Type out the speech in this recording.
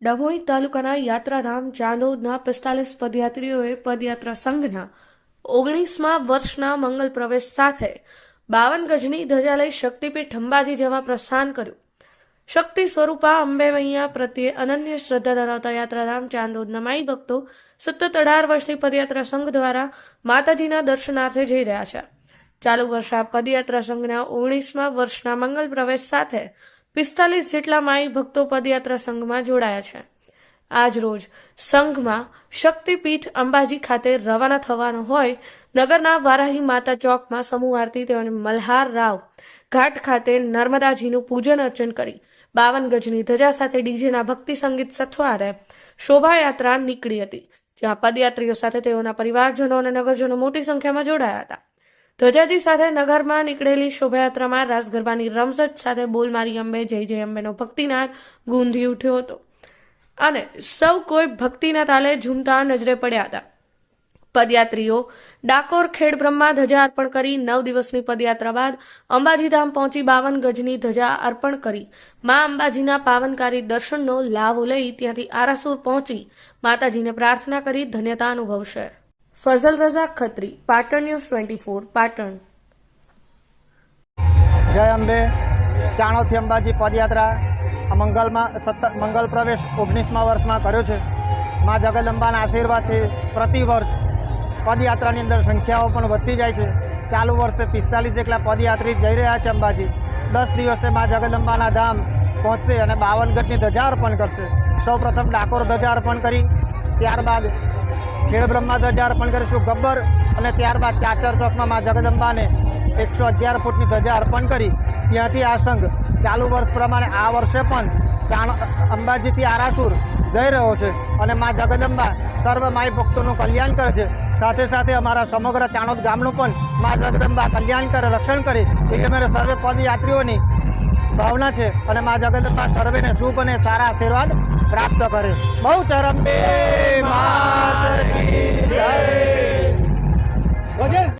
ડભોઈ તાલુકાના યાત્રાધામ ચાંદોદના 45 પદયાત્રીઓએ પદયાત્રા સંઘના 19મા વર્ષના મંગલ પ્રવેશ સાથે 52 ગજની ધજા લઈ શક્તિપીઠ અંબાજી જવા પ્રસ્થાન કર્યું. શક્તિ સ્વરૂપા અંબે મૈયા પ્રત્યે અનન્ય શ્રદ્ધા ધરાવતા યાત્રાધામ ચાંદોદના માઈ ભક્તો સતત 18 વર્ષથી પદયાત્રા સંઘ દ્વારા માતાજીના દર્શનાર્થે જઈ રહ્યા છે. ચાલુ વર્ષે પદયાત્રા સંઘના 19મા વર્ષના મંગલ પ્રવેશ સાથે 45 જેટલા માઈ ભક્તો પદયાત્રા સંઘમાં જોડાયા છે. આજ રોજ સંઘમાં શક્તિપીઠ અંબાજી ખાતે રવાના થવાનો હોય નગરના વારાહી માતા ચોકમાં સમૂહ આરતી તેમજ મલ્હાર રાવ ઘાટ ખાતે નર્મદાજીનું પૂજન અર્ચન કરી 52 ગજની ધજા સાથે ડીજેના ભક્તિ સંગીત સથવારે શોભાયાત્રા નીકળી હતી, જ્યાં પદયાત્રીઓ સાથે તેઓના પરિવારજનો અને નગરજનો મોટી સંખ્યામાં જોડાયા હતા. ધજાજી સાથે નગરમાં નીકળેલી શોભાયાત્રામાં રાસ ગરબાની રમઝટ સાથે બોલ મારી અંબે જય જય અંબેનો ભક્તિનાદ ગૂંજી ઉઠ્યો હતો અને સૌ કોઈ ભક્તિના તાલે ઝૂમતા નજરે પડ્યા હતા. પદયાત્રીઓ ડાકોર ખેડબ્રહ્મા ધજા અર્પણ કરી 9 દિવસની પદયાત્રા બાદ અંબાજી ધામ પહોંચી 52 ગજની ધજા અર્પણ કરી મા અંબાજીના પાવનકારી દર્શનનો લાભ લઈ ત્યાંથી આરાસુર પહોંચી માતાજીને પ્રાર્થના કરી ધન્યતા અનુભવશે. ફઝલ રઝા ખત્રી, પાટણ ન્યૂઝ 24, પાટણ. જય અંબે. ચાણોદથી અંબાજી પદયાત્રા મંગલ પ્રવેશ 19મા વર્ષમાં કર્યો છે. મા જગદંબાના આશીર્વાદથી પ્રતિ વર્ષ પદયાત્રાની અંદર સંખ્યાઓ પણ વધતી જાય છે. ચાલુ વર્ષે 45 જેટલા પદયાત્રી જઈ રહ્યા છે અંબાજી. 10 દિવસે મા જગદંબાના ધામ પહોંચશે અને 52 ગજની ધજા અર્પણ કરશે. સૌપ્રથમ ડાકોર ધજા અર્પણ કરી, ત્યારબાદ ખેડબ્રહ્મા ધજા અર્પણ કરીશું ગબ્બર, અને ત્યારબાદ ચાચર ચોકમાં મા જગદંબાને 111 ફૂટની ધજા અર્પણ કરી ત્યાંથી આ સંઘ ચાલુ વર્ષ પ્રમાણે આ વર્ષે પણ અંબાજીથી આરાસુર જઈ રહ્યો છે અને મા જગદંબા સર્વ માઈ ભક્તોનું કલ્યાણ કરે છે. સાથે સાથે અમારા સમગ્ર ચાણોદ ગામનું પણ મા જગદંબા કલ્યાણ કરે, રક્ષણ કરે એ અમારે સર્વે પદયાત્રીઓની ભાવના છે અને મા જગદંબા સર્વેને શુભ અને સારા આશીર્વાદ પ્રાપ્ત કરે. બહુ ચરંબે માત કી જય.